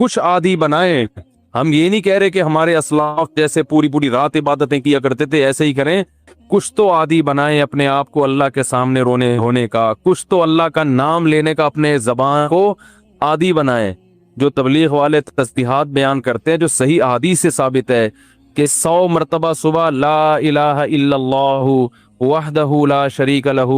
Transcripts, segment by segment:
کچھ عادی بنائیں. ہم یہ نہیں کہہ رہے کہ ہمارے اسلاف جیسے پوری پوری رات عبادتیں کیا کرتے تھے ایسے ہی کریں. کچھ تو عادی بنائیں اپنے آپ کو اللہ کے سامنے رونے ہونے کا, کچھ تو اللہ کا نام لینے کا اپنے زبان کو عادی بنائیں. جو تبلیغ والے تسبیحات بیان کرتے ہیں جو صحیح احادیث سے ثابت ہے کہ 100 مرتبہ صبح لا الہ الا اللہ وحدہ لا شریک لہ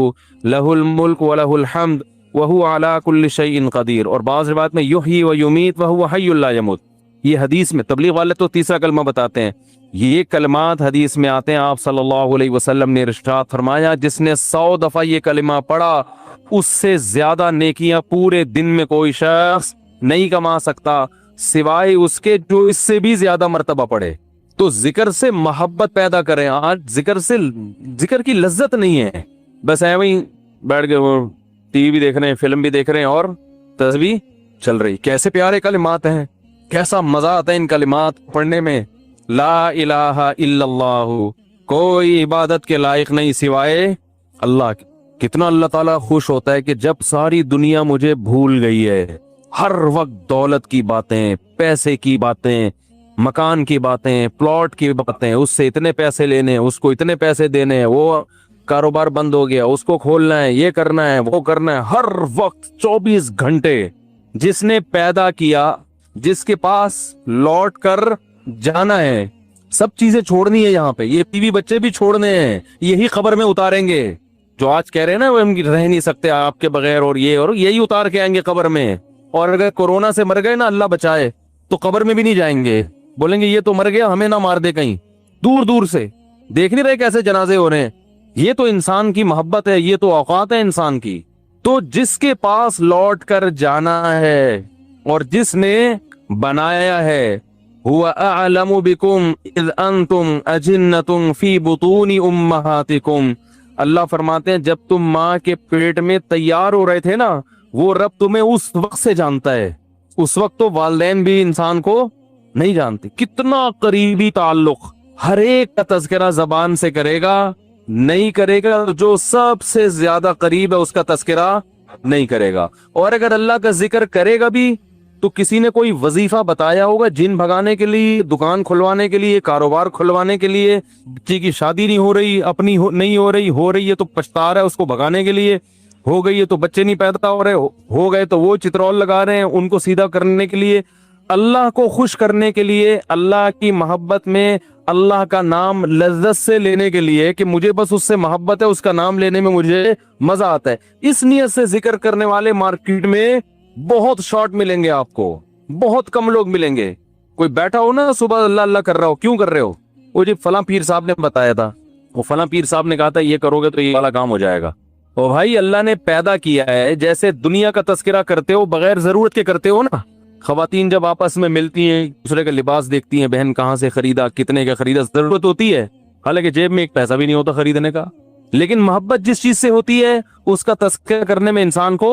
لہ الملک ولہ الحمد وہو علی کل شیء قدیر, اور بعض روایت میں یحیی و یمیت وہو حی لا یموت. یہ حدیث میں تبلیغ والے تو تیسرا کلمہ بتاتے ہیں, یہ کلمات حدیث میں آتے ہیں. آپ صلی اللہ علیہ وسلم نے ارشاد فرمایا جس نے 100 دفعہ یہ کلمہ پڑھا اس سے زیادہ نیکیاں پورے دن میں کوئی شخص نہیں کما سکتا سوائے اس کے جو اس سے بھی زیادہ مرتبہ پڑھے. تو ذکر سے محبت پیدا کریں. آج ذکر کی لذت نہیں ہے, بس ایویں ہی بیٹھ کے وہ ٹی وی دیکھ رہے ہیں, فلم بھی دیکھ رہے ہیں اور تسبیح چل رہی. کیسے پیارے کلمات ہیں, کیسا مزہ آتا ہے ان کلمات پڑھنے میں. لا الہ الا اللہ, کوئی عبادت کے لائق نہیں سوائے اللہ کے. کتنا اللہ تعالیٰ خوش ہوتا ہے کہ جب ساری دنیا مجھے بھول گئی ہے, ہر وقت دولت کی باتیں, پیسے کی باتیں, مکان کی باتیں, پلاٹ کی باتیں, اس سے اتنے پیسے لینے, اس کو اتنے پیسے دینے, وہ کاروبار بند ہو گیا, اس کو کھولنا ہے, یہ کرنا ہے, وہ کرنا ہے, ہر وقت 24 گھنٹے. جس نے پیدا کیا, جس کے پاس لوٹ کر جانا ہے, سب چیزیں چھوڑنی ہے یہاں پہ. یہ بیوی بچے بھی چھوڑنے ہیں, یہی قبر میں اتاریں گے. جو آج کہہ رہے ہیں نا وہ ہم رہ نہیں سکتے آپ کے بغیر, اور یہی اتار کے آئیں گے قبر میں. اور اگر کورونا سے مر گئے نا, اللہ بچائے, تو قبر میں بھی نہیں جائیں گے, بولیں گے یہ تو مر گیا, ہمیں نہ مار دے کہیں. دور دور سے دیکھ نہیں رہے کیسے جنازے ہو رہے ہیں. یہ تو انسان کی محبت ہے, یہ تو اوقات ہے انسان کی. تو جس کے پاس لوٹ کر جانا ہے اور جس نے بنایا ہے, هو اعلم بكم اذ انتم اجنۃ فی بطون امہاتکم, اللہ فرماتے ہیں جب تم ماں کے پیٹ میں تیار ہو رہے تھے نا, وہ رب تمہیں اس وقت سے جانتا ہے. اس وقت تو والدین بھی انسان کو نہیں جانتے. کتنا قریبی تعلق, ہر ایک کا تذکرہ زبان سے کرے گا, نہیں کرے گا جو سب سے زیادہ قریب ہے اس کا تذکرہ نہیں کرے گا. اور اگر اللہ کا ذکر کرے گا بھی تو کسی نے کوئی وظیفہ بتایا ہوگا جن بھگانے کے لیے, دکان کھلوانے کے لیے, کاروبار کھلوانے کے لیے, بچی کی شادی نہیں ہو رہی, اپنی نہیں ہو رہی ہے تو پچھتا رہا ہے اس کو بھگانے کے لیے, ہو گئی ہے تو بچے نہیں پیدا ہو رہے, ہو گئے تو وہ چترول لگا رہے ہیں ان کو سیدھا کرنے کے لیے, اللہ کو خوش کرنے کے لیے, اللہ کی محبت میں اللہ کا نام لذت سے لینے کے لیے کہ مجھے بس اس سے محبت ہے, اس کا نام لینے میں مجھے مزہ آتا ہے. اس نیت سے ذکر کرنے والے مارکیٹ میں بہت شارٹ ملیں گے آپ کو, بہت کم لوگ ملیں گے. کوئی بیٹھا ہو نا صبح اللہ اللہ کر رہا ہو, کیوں کر رہے ہو؟ وہ جی فلاں پیر صاحب نے بتایا تھا, وہ فلاں پیر صاحب نے کہا تھا یہ کرو گے تو یہ والا کام ہو جائے گا. او بھائی اللہ نے پیدا کیا ہے, جیسے دنیا کا تذکرہ کرتے ہو بغیر ضرورت کے کرتے ہو نا. خواتین جب آپس میں ملتی ہیں دوسرے کا لباس دیکھتی ہیں, بہن کہاں سے خریدا, کتنے کا خریدا, ضرورت ہوتی ہے, حالانکہ جیب میں ایک پیسہ بھی نہیں ہوتا خریدنے کا. لیکن محبت جس چیز سے ہوتی ہے اس کا تذکرہ کرنے میں انسان کو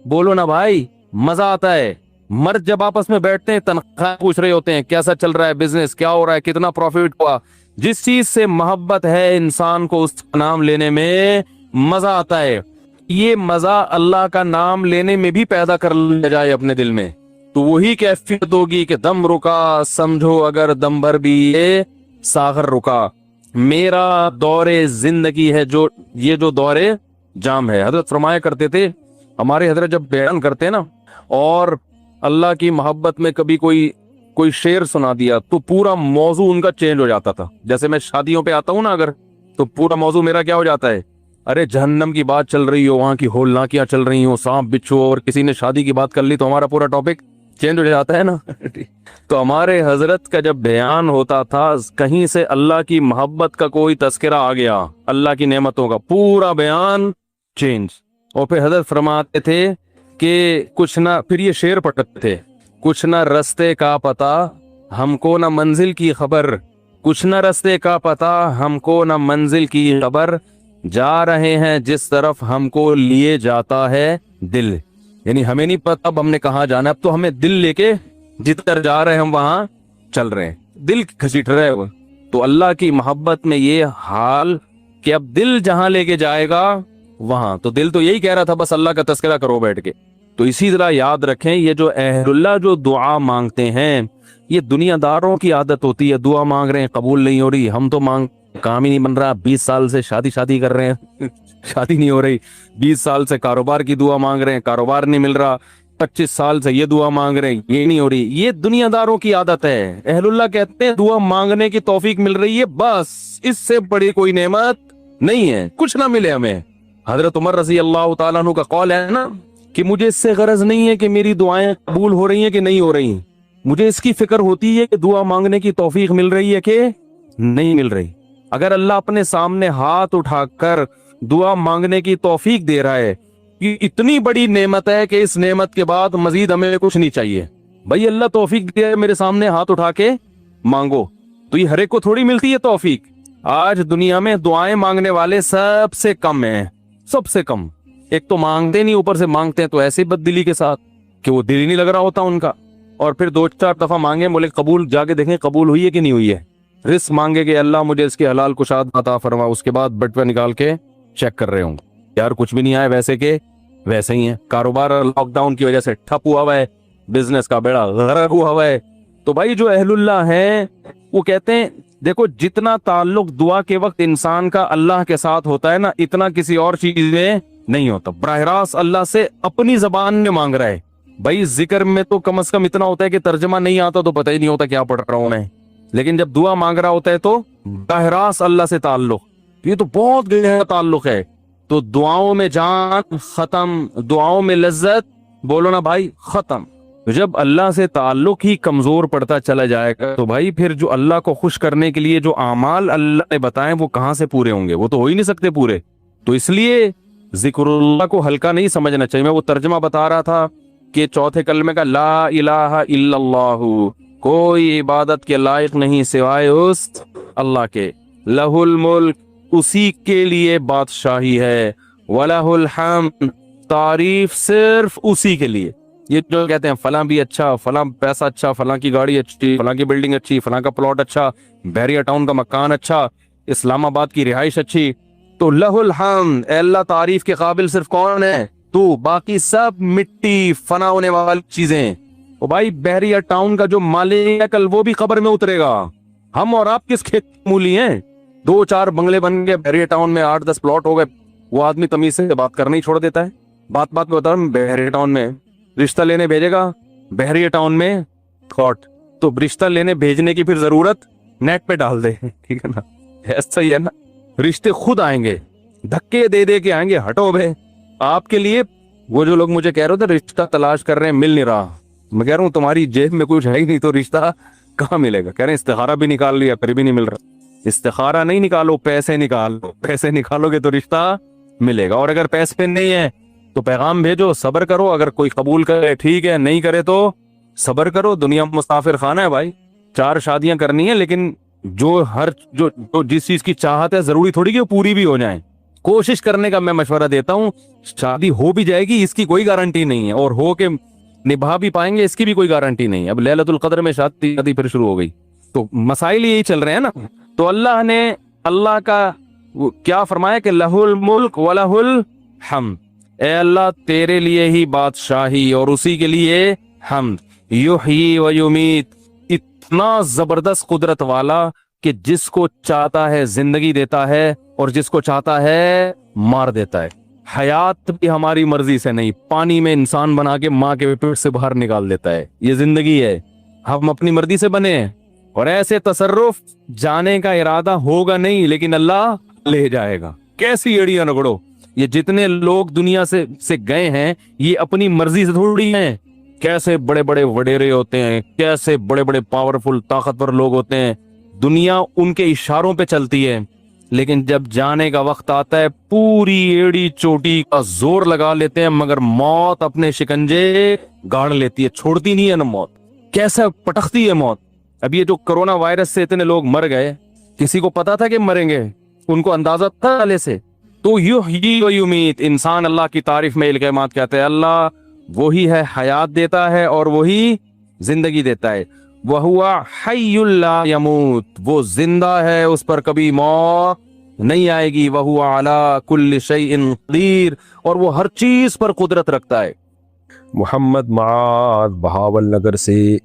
بولو نا بھائی مزہ آتا ہے. مرد جب آپس میں بیٹھتے ہیں تنخواہ پوچھ رہے ہوتے ہیں, کیسا چل رہا ہے بزنس, کیا ہو رہا ہے, کتنا پروفٹ ہوا. جس چیز سے محبت ہے انسان کو اس کا نام لینے میں مزہ آتا ہے. یہ مزہ اللہ کا نام لینے میں بھی پیدا کر لیا جائے اپنے دل میں تو وہی کیفیت ہوگی کہ دم رکا سمجھو اگر دم بھر بھی یہ ساغر رکا. میرا دور زندگی ہے جو دور جام ہے. حضرت فرمایا کرتے تھے, ہمارے حضرت جب بیان کرتے نا اور اللہ کی محبت میں کبھی کوئی شعر سنا دیا تو پورا موضوع ان کا چینج ہو جاتا تھا. جیسے میں شادیوں پہ آتا ہوں نا اگر, تو پورا موضوع میرا کیا ہو جاتا ہے, ارے جہنم کی بات چل رہی ہو, وہاں کی ہولناکیاں چل رہی ہوں, سانپ بچھو, اور کسی نے شادی کی بات کر لی تو ہمارا پورا ٹاپک چینج ہو جاتا ہے نا. تو ہمارے حضرت کا جب بیان ہوتا تھا کہیں سے اللہ کی محبت کا کوئی تذکرہ آ گیا, اللہ کی نعمتوں کا, پورا بیان چینج. اور پھر حضرت فرماتے تھے کہ کچھ نہ, پھر یہ شعر پڑھتے تھے, کچھ نہ رستے کا پتہ ہم کو نہ منزل کی خبر, کچھ نہ رستے کا پتہ ہم کو نہ منزل کی خبر, جا رہے ہیں جس طرف ہم کو لیے جاتا ہے دل. یعنی ہمیں نہیں پتا اب ہم نے کہاں جانا ہے, اب تو ہمیں دل لے کے جدھر جا رہے ہیں ہم وہاں چل رہے ہیں, دل گھسیٹ رہے ہیں. تو اللہ کی محبت میں یہ حال کہ اب دل جہاں لے کے جائے گا وہاں, تو دل تو یہی کہہ رہا تھا بس اللہ کا تذکرہ کرو بیٹھ کے, تو اسی طرح یاد رکھیں یہ جو اہلُلّہ جو دعا مانگتے ہیں یہ دنیا داروں کی عادت ہوتی ہے، دعا مانگ رہے ہیں قبول نہیں ہو رہی، ہم تو کام ہی نہیں بن رہا، 20 سال سے شادی کر رہے ہیں شادی نہیں ہو رہی، 20 سال سے کاروبار کی دعا مانگ رہے ہیں، کاروبار نہیں مل رہا، 25 سال سے یہ دعا مانگ رہے ہیں، یہ نہیں ہو رہی۔ یہ دنیا داروں کی عادت ہے۔ اہلُلّہ کہتے ہیں دعا مانگنے کی توفیق مل رہی ہے، بس اس سے بڑی کوئی نعمت نہیں ہے، کچھ نہ ملے ہمیں۔ حضرت عمر رضی اللہ تعالیٰ عنہ کا قول ہے نا کہ مجھے اس سے غرض نہیں ہے کہ میری دعائیں قبول ہو رہی ہیں کہ نہیں ہو رہی، مجھے اس کی فکر ہوتی ہے کہ دعا مانگنے کی توفیق مل رہی ہے کہ نہیں مل رہی۔ اگر اللہ اپنے سامنے ہاتھ اٹھا کر دعا مانگنے کی توفیق دے رہا ہے، یہ اتنی بڑی نعمت ہے کہ اس نعمت کے بعد مزید ہمیں کچھ نہیں چاہیے۔ بھائی اللہ توفیق دے میرے سامنے ہاتھ اٹھا کے مانگو، تو یہ ہر ایک کو تھوڑی ملتی ہے توفیق۔ آج دنیا میں دعائیں مانگنے والے سب سے کم ہیں، سب سے کم۔ ایک تو مانگتے نہیں، اوپر سے مانگتے ہیں تو ایسے بد دلی کے ساتھ کہ وہ دل ہی نہیں لگ رہا ہوتا ان کا، اور پھر 2-4 دفعہ مانگے بولے قبول، جا کے دیکھیں قبول ہوئی ہے کہ نہیں ہوئی ہے۔ رزق مانگے کہ اللہ مجھے اس کے حلال کشاد عطا فرما، اس کے بعد بٹوہ نکال کے چیک کر رہے ہوں یار کچھ بھی نہیں آیا، ویسے کہ ویسے ہی ہے۔ کاروبار لاک ڈاؤن کی وجہ سے ٹھپ ہوا ہے، بزنس کا بیڑا غرق ہوا ہے۔ تو بھائی جو اہلُلّہ ہیں وہ کہتے ہیں دیکھو جتنا تعلق دعا کے وقت انسان کا اللہ کے ساتھ ہوتا ہے نا، اتنا کسی اور چیز میں نہیں ہوتا۔ براہ راست اللہ سے اپنی زبان میں مانگ رہا ہے۔ بھائی ذکر میں تو کم از کم اتنا ہوتا ہے کہ ترجمہ نہیں آتا تو پتہ ہی نہیں ہوتا کیا پڑھ رہا ہوں میں، لیکن جب دعا مانگ رہا ہوتا ہے تو براہ راست اللہ سے تعلق، یہ تو بہت گہرا تعلق ہے۔ تو دعاؤں میں جان ختم، دعاؤں میں لذت، بولو نا بھائی ختم۔ جب اللہ سے تعلق ہی کمزور پڑتا چلا جائے گا تو بھائی پھر جو اللہ کو خوش کرنے کے لیے جو اعمال اللہ نے بتائیں وہ کہاں سے پورے ہوں گے، وہ تو ہو ہی نہیں سکتے پورے۔ تو اس لیے ذکر اللہ کو ہلکا نہیں سمجھنا چاہیے۔ میں وہ ترجمہ بتا رہا تھا کہ چوتھے کلمے کا لا الہ الا اللہ، کوئی عبادت کے لائق نہیں سوائے اس اللہ کے، لہ الملک، اسی کے لیے بادشاہی ہے، وَلَهُ الْحَمْدُ، تعریف صرف اسی کے لیے۔ یہ جو کہتے ہیں فلاں بھی اچھا، فلاں پیسہ اچھا، فلاں کی گاڑی اچھی، فلاں کی بلڈنگ اچھی، فلاں کا پلاٹ اچھا، بحریہ ٹاؤن کا مکان اچھا، اسلام آباد کی رہائش اچھی، تو لہ الحمد، اے اللہ تعریف کے قابل صرف کون ہے تو، باقی سب مٹی فنا ہونے والی چیزیں۔ او بھائی بحریہ ٹاؤن کا جو مالک ہے کل وہ بھی قبر میں اترے گا، ہم اور آپ کس کھیت مولی ہیں؟ 2-4 بنگلے بن گئے بحریہ ٹاؤن میں، 8-10 پلاٹ ہو گئے، وہ آدمی تمیز سے بات کرنا ہی چھوڑ دیتا ہے۔ بات میں بتا رہا ہوں بحریہ ٹاؤن میں رشتہ لینے بھیجے گا، بحریہ ٹاؤن میں تھاٹ، تو رشتہ لینے بھیجنے کی پھر ضرورت نیٹ پہ ڈال دے، ٹھیک ہے نا؟ ایسا ہی ہے نا، رشتے خود آئیں گے، دھکے دے دے کے آئیں گے، ہٹو بھائی۔ آپ کے لیے وہ جو لوگ مجھے کہہ رہے تھے رشتہ تلاش کر رہے ہیں مل نہیں رہا، میں کہہ رہا ہوں تمہاری جیب میں کچھ ہے ہی نہیں تو رشتہ کہاں ملے گا؟ کہہ رہے ہیں استخارہ بھی نکال لیا پھر بھی نہیں مل رہا۔ استخارہ نہیں نکالو، پیسے نکالو، پیسے نکالو گے تو رشتہ ملے گا، اور اگر پیسے نہیں ہے تو پیغام بھیجو، صبر کرو، اگر کوئی قبول کرے ٹھیک ہے، نہیں کرے تو صبر کرو۔ دنیا مسافر خانہ ہے بھائی، 4 شادیاں کرنی ہیں، لیکن جو جس چیز کی چاہت ہے ضروری تھوڑی کہ وہ پوری بھی ہو جائیں۔ کوشش کرنے کا میں مشورہ دیتا ہوں، شادی ہو بھی جائے گی اس کی کوئی گارنٹی نہیں ہے، اور ہو کے نبھا بھی پائیں گے اس کی بھی کوئی گارنٹی نہیں ہے۔ اب لیلۃ القدر میں شادی پھر شروع ہو گئی، تو مسائل یہی چل رہے ہیں نا۔ تو اللہ کا کیا فرمایا کہ لہ الملک ولہ الحمد، اے اللہ تیرے لیے ہی بادشاہی اور اسی کے لیے حمد، یحیی و یمیت، اتنا زبردست قدرت والا کہ جس کو چاہتا ہے زندگی دیتا ہے اور جس کو چاہتا ہے مار دیتا ہے۔ حیات بھی ہماری مرضی سے نہیں، پانی میں انسان بنا کے ماں کے پیٹ سے باہر نکال دیتا ہے، یہ زندگی ہے، ہم اپنی مرضی سے بنے ہیں۔ اور ایسے تصرف جانے کا ارادہ ہوگا نہیں لیکن اللہ لے جائے گا۔ کیسی ایڑیاں رگڑو، یہ جتنے لوگ دنیا سے گئے ہیں یہ اپنی مرضی سے تھوڑی ہیں، کیسے بڑے بڑے وڈیرے ہوتے ہیں، کیسے بڑے بڑے پاورفل طاقتور لوگ ہوتے ہیں، دنیا ان کے اشاروں پہ چلتی ہے، لیکن جب جانے کا وقت آتا ہے پوری ایڑی چوٹی کا زور لگا لیتے ہیں، مگر موت اپنے شکنجے گاڑ لیتی ہے، چھوڑتی نہیں ہے نا موت، کیسا پٹختی ہے موت۔ اب یہ جو کرونا وائرس سے اتنے لوگ مر گئے، کسی کو پتا تھا کہ مریں گے؟ ان کو اندازہ تھا پہلے سے؟ تو یحیی و یمیت، انسان اللہ کی تعریف میں الکلمات کہتے ہیں، اللہ وہی ہے حیات دیتا ہے اور وہی زندگی دیتا ہے، وَهُوَ حَيٌّ لَا يَمُوتُ، وہ زندہ ہے اس پر کبھی موت نہیں آئے گی، وَهُوَ عَلَى كُلِّ شَيْءٍ قَدِيرٌ، اور وہ ہر چیز پر قدرت رکھتا ہے۔ محمد معاذ بہاول نگر سے،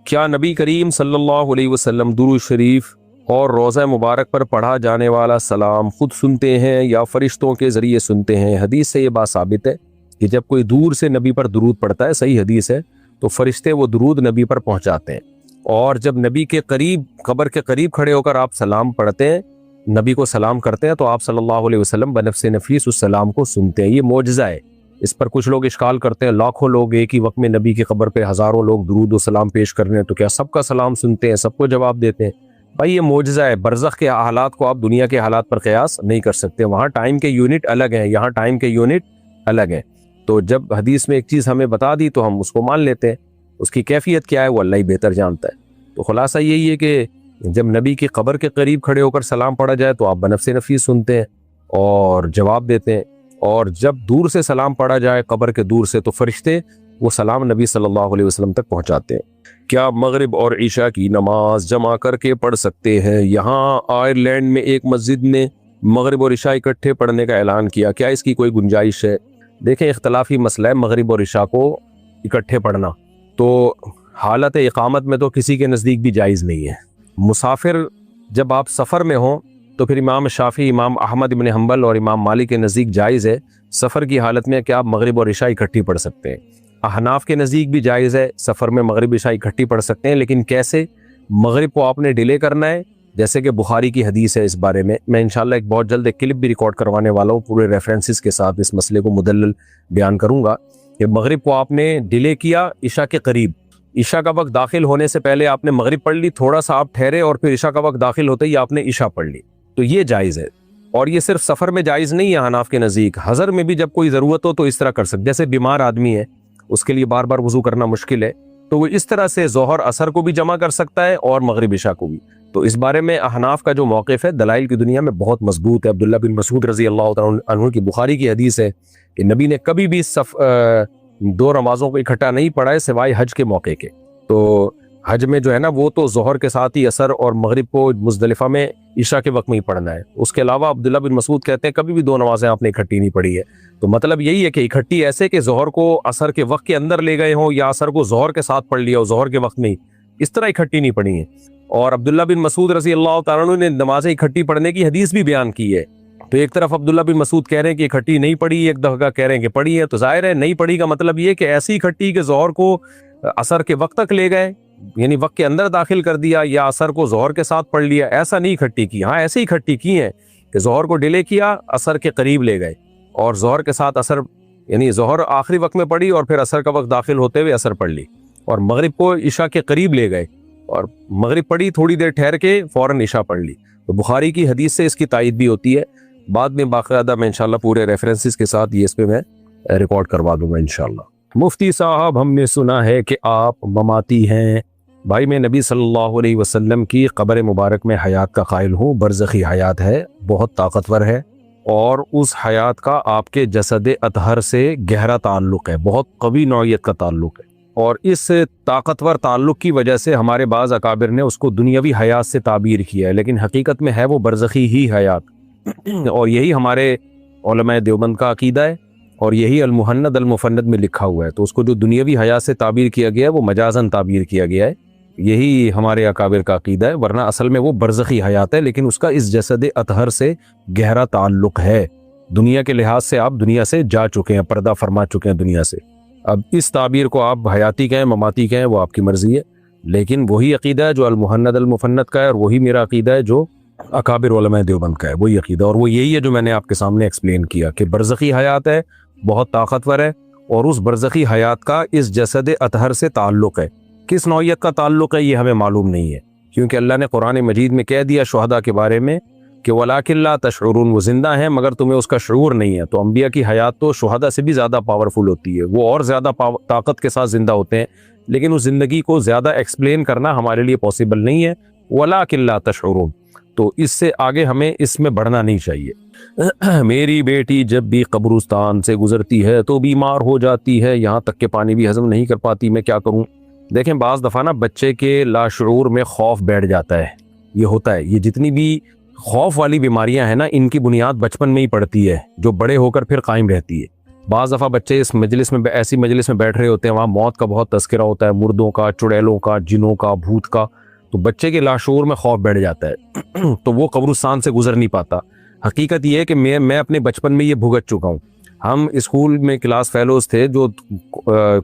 کیا نبی کریم صلی اللہ علیہ وسلم درود شریف اور روضہ مبارک پر پڑھا جانے والا سلام خود سنتے ہیں یا فرشتوں کے ذریعے سنتے ہیں؟ حدیث سے یہ بات ثابت ہے کہ جب کوئی دور سے نبی پر درود پڑھتا ہے، صحیح حدیث ہے، تو فرشتے وہ درود نبی پر پہنچاتے ہیں، اور جب نبی کے قریب، قبر کے قریب کھڑے ہو کر آپ سلام پڑھتے ہیں، نبی کو سلام کرتے ہیں، تو آپ صلی اللہ علیہ وسلم بنفس نفیس اس سلام کو سنتے ہیں۔ یہ معجزہ ہے۔ اس پر کچھ لوگ اشکال کرتے ہیں، لاکھوں لوگ ایک ہی وقت میں نبی کی قبر پہ ہزاروں لوگ درود و سلام پیش کر رہے ہیں، تو کیا سب کا سلام سنتے ہیں، سب کو جواب دیتے ہیں؟ بھائی یہ معجزہ ہے۔ برزخ کے حالات کو آپ دنیا کے حالات پر قیاس نہیں کر سکتے، وہاں ٹائم کے یونٹ الگ ہیں، یہاں ٹائم کے یونٹ الگ ہیں۔ تو جب حدیث میں ایک چیز ہمیں بتا دی تو ہم اس کو مان لیتے ہیں، اس کی کیفیت کیا ہے وہ اللہ ہی بہتر جانتا ہے۔ تو خلاصہ یہی ہے کہ جب نبی کی قبر کے قریب کھڑے ہو کر سلام پڑھا جائے تو آپ بنفس نفیس سنتے ہیں اور جواب دیتے ہیں، اور جب دور سے سلام پڑھا جائے قبر کے دور سے، تو فرشتے وہ سلام نبی صلی اللہ علیہ وسلم تک پہنچاتے ہیں۔ کیا مغرب اور عشاء کی نماز جمع کر کے پڑھ سکتے ہیں؟ یہاں آئرلینڈ میں ایک مسجد نے مغرب اور عشاء اکٹھے پڑھنے کا اعلان کیا، کیا اس کی کوئی گنجائش ہے؟ دیکھیں اختلافی مسئلہ ہے مغرب اور عشاء کو اکٹھے پڑھنا، تو حالت اقامت میں تو کسی کے نزدیک بھی جائز نہیں ہے۔ مسافر جب آپ سفر میں ہوں تو پھر امام شافعی، امام احمد بن حنبل اور امام مالک کے نزدیک جائز ہے سفر کی حالت میں کہ آپ مغرب اور عشاء اکٹھی پڑھ سکتے ہیں۔ احناف کے نزدیک بھی جائز ہے سفر میں مغرب عشاء اکٹھی پڑھ سکتے ہیں، لیکن کیسے؟ مغرب کو آپ نے ڈیلے کرنا ہے، جیسے کہ بخاری کی حدیث ہے اس بارے میں انشاءاللہ ایک بہت جلد ایک کلپ بھی ریکارڈ کروانے والا ہوں، پورے ریفرنسز کے ساتھ اس مسئلے کو مدلل بیان کروں گا کہ مغرب کو آپ نے ڈیلے کیا عشاء کے قریب، عشاء کا وقت داخل ہونے سے پہلے آپ نے مغرب پڑھ لی، تھوڑا سا آپ ٹھہرے اور پھر عشاء کا وقت داخل ہوتے ہی آپ نے عشاء پڑھ لی، تو یہ جائز ہے۔ اور یہ صرف سفر میں جائز نہیں ہے حناف کے نزدیک، حضر میں بھی جب کوئی ضرورت ہو تو اس طرح کر سکتے، جیسے بیمار آدمی ہے اس کے لیے بار بار وضو کرنا مشکل ہے، تو وہ اس طرح سے ظہر عصر کو بھی جمع کر سکتا ہے اور مغرب عشاء کو بھی۔ تو اس بارے میں احناف کا جو موقف ہے دلائل کی دنیا میں بہت مضبوط ہے۔ عبداللہ بن مسعود رضی اللہ تعالیٰ عنہ کی بخاری کی حدیث ہے کہ نبی نے کبھی بھی دو نمازوں کو اکٹھا نہیں پڑھا ہے سوائے حج کے موقع کے۔ تو حج میں جو ہے نا وہ تو ظہر کے ساتھ ہی عصر اور مغرب کو مزدلفہ میں عشاء کے وقت میں ہی پڑھنا ہے، اس کے علاوہ عبداللہ بن مسعود کہتے ہیں کبھی بھی دو نمازیں آپ نے اکٹھی نہیں پڑھی ہے۔ تو مطلب یہی ہے کہ اکٹھی ایسے کہ ظہر کو عصر کے وقت کے اندر لے گئے ہوں یا عصر کو ظہر کے ساتھ پڑھ لیا ہو ظہر کے وقت میں ہی، اس طرح اکٹھی نہیں پڑھی ہیں۔ اور عبداللہ بن مسعود رضی اللہ تعالیٰ عنہ نے نمازیں اکٹھی پڑھنے کی حدیث بھی بیان کی ہے، تو ایک طرف عبداللہ بن مسعود کہہ رہے ہیں کہ اکٹھی نہیں پڑھی، ایک دفعہ کہہ رہے ہیں کہ پڑھی ہے، تو ظاہر ہے نہیں پڑھی کا مطلب یہ کہ ایسی اکٹھی کہ ظہر کو عصر کے وقت تک لے گئے، یعنی وقت کے اندر داخل کر دیا، یا عصر کو ظہر کے ساتھ پڑھ لیا، ایسا نہیں اکٹھی کی۔ ہاں ایسے اکٹھی کی ہیں کہ ظہر کو ڈیلے کیا، عصر کے قریب لے گئے اور ظہر کے ساتھ عصر، یعنی ظہر آخری وقت میں پڑھی اور پھر عصر کا وقت داخل ہوتے ہوئے عصر پڑھ لی، اور مغرب کو عشاء کے قریب لے گئے اور مغرب پڑھی، تھوڑی دیر ٹھہر کے فوراً عشاء پڑھ لی۔ تو بخاری کی حدیث سے اس کی تائید بھی ہوتی ہے، بعد میں باقاعدہ میں انشاءاللہ پورے ریفرنسز کے ساتھ یہ اس پہ میں ریکارڈ کروا دوں گا انشاءاللہ۔ مفتی صاحب ہم نے سنا ہے کہ آپ مماتی ہیں۔ بھائی میں نبی صلی اللہ علیہ وسلم کی قبر مبارک میں حیات کا قائل ہوں، برزخی حیات ہے، بہت طاقتور ہے، اور اس حیات کا آپ کے جسد اطہر سے گہرا تعلق ہے، بہت قوی نوعیت کا تعلق ہے، اور اس طاقتور تعلق کی وجہ سے ہمارے بعض اکابر نے اس کو دنیاوی حیات سے تعبیر کیا ہے، لیکن حقیقت میں ہے وہ برزخی ہی حیات، اور یہی ہمارے علماء دیوبند کا عقیدہ ہے، اور یہی المہند المفند میں لکھا ہوا ہے۔ تو اس کو جو دنیاوی حیات سے تعبیر کیا گیا ہے وہ مجازن تعبیر کیا گیا ہے، یہی ہمارے اکابر کا عقیدہ ہے، ورنہ اصل میں وہ برزخی حیات ہے، لیکن اس کا اس جسد اطہر سے گہرا تعلق ہے۔ دنیا کے لحاظ سے آپ دنیا سے جا چکے ہیں، پردہ فرما چکے ہیں دنیا سے، اب اس تعبیر کو آپ حیاتی کہیں مماتی کہیں وہ آپ کی مرضی ہے، لیکن وہی عقیدہ ہے جو المہند المفند کا ہے، اور وہی میرا عقیدہ ہے جو اکابر علماء دیوبند کا ہے، وہی عقیدہ، اور وہ یہی ہے جو میں نے آپ کے سامنے ایکسپلین کیا کہ برزخی حیات ہے، بہت طاقتور ہے، اور اس برزخی حیات کا اس جسد اطہر سے تعلق ہے۔ کس نوعیت کا تعلق ہے یہ ہمیں معلوم نہیں ہے، کیونکہ اللہ نے قرآن مجید میں کہہ دیا شہداء کے بارے میں کہ وَلَٰكِن لَا تَشْعُرُونَ، وہ زندہ ہیں مگر تمہیں اس کا شعور نہیں ہے۔ تو انبیاء کی حیات تو شہداء سے بھی زیادہ پاورفل ہوتی ہے، وہ اور زیادہ طاقت کے ساتھ زندہ ہوتے ہیں، لیکن اس زندگی کو زیادہ ایکسپلین کرنا ہمارے لیے پاسبل نہیں ہے۔ وَلَٰكِن لَا تَشْعُرُونَ، تو اس سے آگے ہمیں اس میں بڑھنا نہیں چاہیے۔ میری بیٹی جب بھی قبرستان سے گزرتی ہے تو بیمار ہو جاتی ہے، یہاں تک کہ پانی بھی ہضم نہیں کر پاتی، میں کیا کروں؟ دیکھیں بعض دفعہ نا بچے کے لاشعور میں خوف بیٹھ جاتا ہے، یہ ہوتا ہے، یہ جتنی بھی خوف والی بیماریاں ہیں نا ان کی بنیاد بچپن میں ہی پڑتی ہے، جو بڑے ہو کر پھر قائم رہتی ہے۔ بعض دفعہ بچے اس مجلس میں ایسی مجلس میں بیٹھ رہے ہوتے ہیں، وہاں موت کا بہت تذکرہ ہوتا ہے، مردوں کا، چڑیلوں کا، جنوں کا، بھوت کا، تو بچے کے لاشعور میں خوف بیٹھ جاتا ہے تو وہ قبرستان سے گزر نہیں پاتا۔ حقیقت یہ ہے کہ میں اپنے بچپن میں یہ بھگت چکا ہوں۔ ہم اسکول میں کلاس فیلوز تھے، جو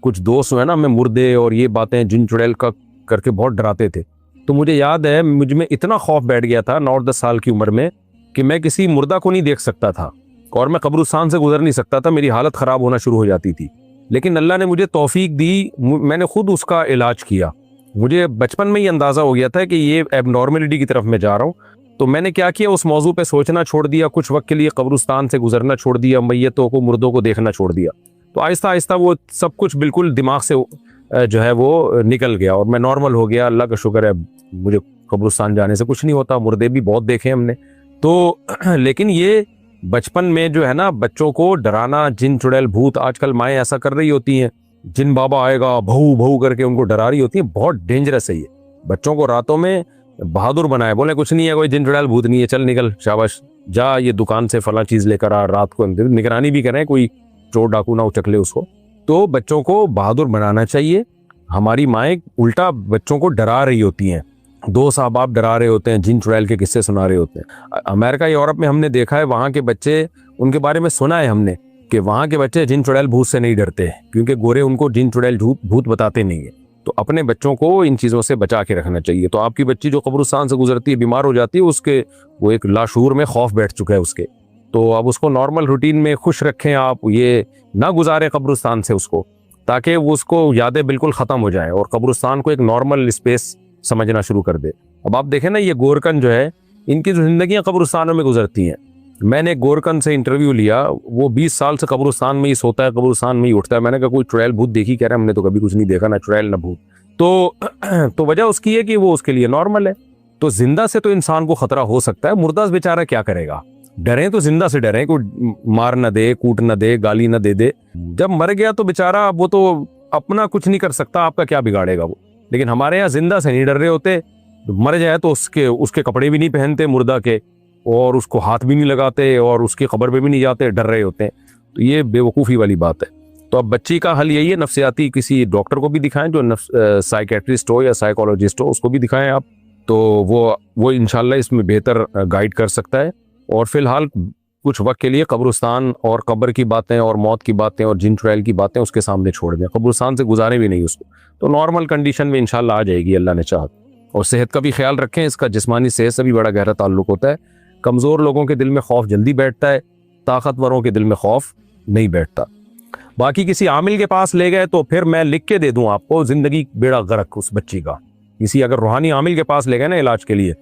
کچھ دوست ہیں نا، ہمیں مردے اور یہ باتیں جن چڑیل کا کر کے بہت ڈراتے تھے۔ تو مجھے یاد ہے مجھ میں اتنا خوف بیٹھ گیا تھا 9-10 سال کی عمر میں کہ میں کسی مردہ کو نہیں دیکھ سکتا تھا اور میں قبرستان سے گزر نہیں سکتا تھا، میری حالت خراب ہونا شروع ہو جاتی تھی۔ لیکن اللہ نے مجھے توفیق دی، میں نے خود اس کا علاج کیا۔ مجھے بچپن میں ہی اندازہ ہو گیا تھا کہ یہ ایب نارملٹی کی طرف میں جا رہا ہوں، تو میں نے کیا کیا، اس موضوع پہ سوچنا چھوڑ دیا، کچھ وقت کے لیے قبرستان سے گزرنا چھوڑ دیا، میتوں کو، مردوں کو دیکھنا چھوڑ دیا۔ تو آہستہ آہستہ وہ سب کچھ بالکل دماغ سے جو ہے وہ نکل گیا اور میں نارمل ہو گیا۔ اللہ کا شکر ہے، مجھے قبرستان جانے سے کچھ نہیں ہوتا، مردے بھی بہت دیکھے ہم نے تو۔ لیکن یہ بچپن میں جو ہے نا بچوں کو ڈرانا، جن چڑیل بھوت، آج کل مائیں ایسا کر رہی ہوتی ہیں، جن بابا آئے گا بہو بہو کر کے ان کو ڈرا رہی ہوتی ہیں، بہت ڈینجرس ہے یہ۔ بچوں کو راتوں میں بہادر بنائے، بولے کچھ نہیں ہے، کوئی جن چڑیل بھوت نہیں ہے، چل نکل، شاباش جا یہ دکان سے فلاں چیز لے کر آ، رات کو نگرانی بھی کریں، کوئی چور ڈاکو نہ اچک لے اس کو۔ تو بچوں کو بہادر بنانا چاہیے۔ ہماری مائیں الٹا بچوں کو ڈرا رہی ہوتی ہیں، دوست احباب ڈرا رہے ہوتے ہیں، جن چڑیل کے قصے سنا رہے ہوتے ہیں۔ امریکہ یورپ میں ہم نے دیکھا ہے، وہاں کے بچے، ان کے بارے میں سنا ہے ہم نے کہ وہاں کے بچے جن چڑیل بھوت سے نہیں ڈرتے، کیونکہ گورے ان کو جن چڑیل بھوت بتاتے نہیں ہیں۔ تو اپنے بچوں کو ان چیزوں سے بچا کے رکھنا چاہیے۔ تو آپ کی بچی جو قبرستان سے گزرتی ہے، بیمار ہو جاتی ہے، اس کے وہ ایک لاشعور میں خوف بیٹھ چکا ہے اس کے، تو اب اس کو نارمل روٹین میں خوش رکھیں، آپ یہ نہ گزاریں قبرستان سے اس کو، تاکہ وہ اس کو یادیں بالکل ختم ہو جائیں اور قبرستان کو ایک نارمل اسپیس سمجھنا شروع کر دے۔ اب آپ دیکھیں نا، یہ گورکن جو ہے، ان کی جو زندگیاں قبرستانوں میں گزرتی ہیں۔ میں نے گورکن سے انٹرویو لیا، وہ 20 سال سے قبرستان میں ہی سوتا ہے، قبرستان میں ہی اٹھتا ہے۔ میں نے کہا کوئی چڑیل بھوت دیکھی؟ کہہ رہا ہے ہم نے تو کبھی کچھ نہیں دیکھا، نہ چڑیل نہ بھوت۔ تو وجہ اس کی ہے کہ وہ اس کے لیے نارمل ہے۔ تو زندہ سے تو انسان کو خطرہ ہو سکتا ہے، مردہ بیچارہ کیا کرے گا؟ ڈریں تو زندہ سے ڈریں، کوئی مار نہ دے، کوٹ نہ دے، گالی نہ دے دے۔ جب مر گیا تو بیچارہ وہ تو اپنا کچھ نہیں کر سکتا، آپ کا کیا بگاڑے گا وہ۔ لیکن ہمارے یہاں زندہ سے نہیں ڈر رہے ہوتے، مر جائے تو اس کے کپڑے بھی نہیں پہنتے مردہ کے، اور اس کو ہاتھ بھی نہیں لگاتے، اور اس کی قبر پہ بھی نہیں جاتے، ڈر رہے ہوتے ہیں۔ تو یہ بے وقوفی والی بات ہے۔ تو اب بچی کا حل یہی ہے، نفسیاتی کسی ڈاکٹر کو بھی دکھائیں، جو سائیکیٹرسٹ ہو یا سائیکولوجسٹ ہو، اس کو بھی دکھائیں آپ، تو وہ انشاءاللہ اس میں بہتر گائیڈ کر سکتا ہے۔ اور فی الحال کچھ وقت کے لیے قبرستان اور قبر کی باتیں اور موت کی باتیں اور جن چڑیل کی باتیں اس کے سامنے چھوڑ دیں، قبرستان سے گزارے بھی نہیں اس کو، تو نارمل کنڈیشن میں انشاءاللہ آ جائے گی اللہ نے چاہا۔ اور صحت کا بھی خیال رکھیں، اس کا جسمانی صحت سے بھی بڑا گہرا تعلق ہوتا ہے۔ کمزور لوگوں کے دل میں خوف جلدی بیٹھتا ہے، طاقتوروں کے دل میں خوف نہیں بیٹھتا۔ باقی کسی عامل کے پاس لے گئے تو پھر میں لکھ کے دے دوں آپ کو، زندگی بیڑا غرق اس بچی کا۔ کسی اگر روحانی عامل کے پاس لے گئے نا علاج کے لیے،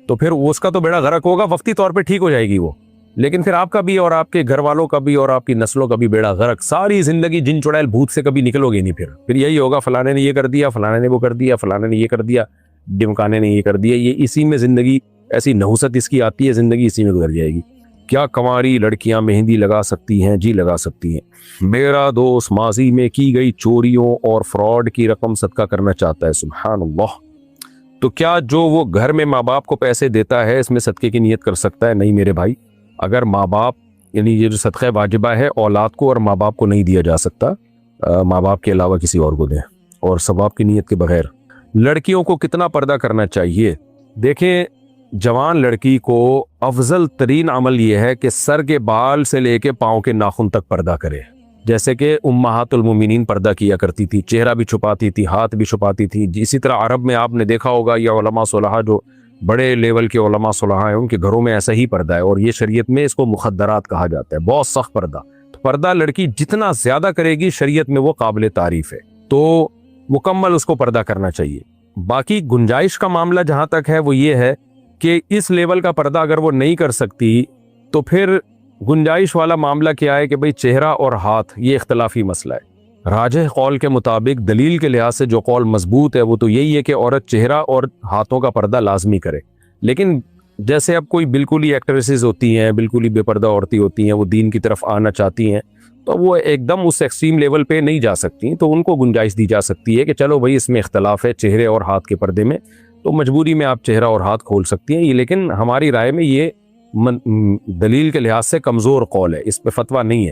تو پھر اس کا تو بیڑا غرق ہوگا، وقتی طور پہ ٹھیک ہو جائے گی وہ، لیکن پھر آپ کا بھی اور آپ کے گھر والوں کا بھی اور آپ کی نسلوں کا بھی بیڑا غرق۔ ساری زندگی جن چڑیل بھوت سے کبھی نکلو گے نہیں، پھر یہی ہوگا، فلانے نے یہ کر دیا، فلانے نے وہ کر دیا، فلانے نے یہ کر دیا، ڈمکانے نے یہ کر دیا، یہ اسی میں زندگی، ایسی نحوست اس کی آتی ہے، زندگی اسی میں گزر جائے گی۔ کیا کنواری لڑکیاں مہندی لگا سکتی ہیں؟ جی لگا سکتی ہیں۔ میرا دوست ماضی میں کی گئی چوریوں اور فراڈ کی رقم صدقہ کرنا چاہتا ہے، سبحان اللہ۔ تو کیا جو وہ گھر میں ماں باپ کو پیسے دیتا ہے اس میں صدقے کی نیت کر سکتا ہے؟ نہیں میرے بھائی، اگر ماں باپ، یعنی یہ جو صدقہ واجبہ ہے اولاد کو اور ماں باپ کو نہیں دیا جا سکتا، ماں باپ کے علاوہ کسی اور کو دیں، اور ثواب کی نیت کے بغیر۔ لڑکیوں کو کتنا پردہ کرنا چاہیے؟ دیکھیں، جوان لڑکی کو افضل ترین عمل یہ ہے کہ سر کے بال سے لے کے پاؤں کے ناخن تک پردہ کرے، جیسے کہ امہات المومنین پردہ کیا کرتی تھی، چہرہ بھی چھپاتی تھی، ہاتھ بھی چھپاتی تھی۔ اسی طرح عرب میں آپ نے دیکھا ہوگا، یہ علماء صلحاء جو بڑے لیول کے علماء صلحاء ہیں، ان کے گھروں میں ایسا ہی پردہ ہے، اور یہ شریعت میں اس کو مخدرات کہا جاتا ہے، بہت سخت پردہ۔ تو پردہ لڑکی جتنا زیادہ کرے گی شریعت میں وہ قابل تعریف ہے، تو مکمل اس کو پردہ کرنا چاہیے۔ باقی گنجائش کا معاملہ جہاں تک ہے وہ یہ ہے کہ اس لیول کا پردہ اگر وہ نہیں کر سکتی تو پھر گنجائش والا معاملہ کیا ہے کہ بھئی چہرہ اور ہاتھ، یہ اختلافی مسئلہ ہے۔ راجح قول کے مطابق، دلیل کے لحاظ سے جو قول مضبوط ہے وہ تو یہی ہے کہ عورت چہرہ اور ہاتھوں کا پردہ لازمی کرے۔ لیکن جیسے اب کوئی بالکل ہی ایکٹریسز ہوتی ہیں، بالکل ہی بے پردہ عورتیں ہوتی ہیں، وہ دین کی طرف آنا چاہتی ہیں، تو وہ ایک دم اس ایکسٹریم لیول پہ نہیں جا سکتی، تو ان کو گنجائش دی جا سکتی ہے کہ چلو بھائی اس میں اختلاف ہے چہرے اور ہاتھ کے پردے میں، تو مجبوری میں آپ چہرہ اور ہاتھ کھول سکتی ہیں۔ لیکن ہماری رائے میں یہ دلیل کے لحاظ سے کمزور قول ہے، اس پہ فتویٰ نہیں ہے۔